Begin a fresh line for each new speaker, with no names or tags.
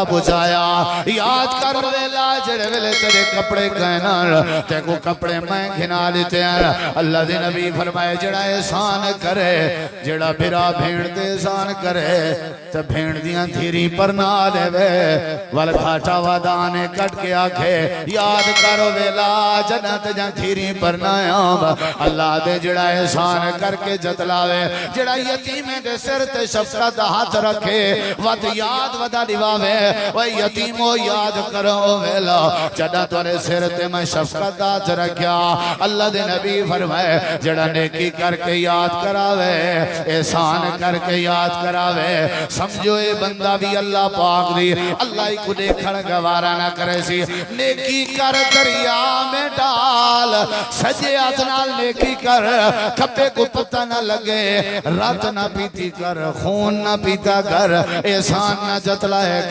بجایا یاد کر ویلا جڑے ویلے تیرے کپڑے کہنا تے کو کپڑے میں گھنا لیتے ہیں اللہ دے نبی فرمائے جڑا احسان کرے جڑا بھرا بھیڑ دے احسان کرے تے بھیڑ دیاں تھیری پر نہ دے وے ول کھاٹا وادانے کٹ کے آکھے یاد کر ویلا جنت جاں تھیری پر نہ آم اللہ دے جڑا احسان کر کے جتلاوے جڑا یتیم دے سر تے شفقت ہاتھ رکھے وقت یاد ودا دیواوے وہ یتیمو یاد کرو ویلا جڑا تورے سر تے میں شفقت ہاتھ رکھیا اللہ دے نبی فرمائے جڑا نیکی کر کے یاد کراوے احسان کر کے یاد کراوے سمجھو اے بندہ بھی اللہ پاک دی اللہ ہی کو دیکھن گوارا نہ کرے سی نیکی کر دریا میں ڈال سجے اتنال نیکی کر کھپے کو پتہ نہ لگے رات نہ پیتی کر خون نہ پیتا کر احسان نہ جتلائے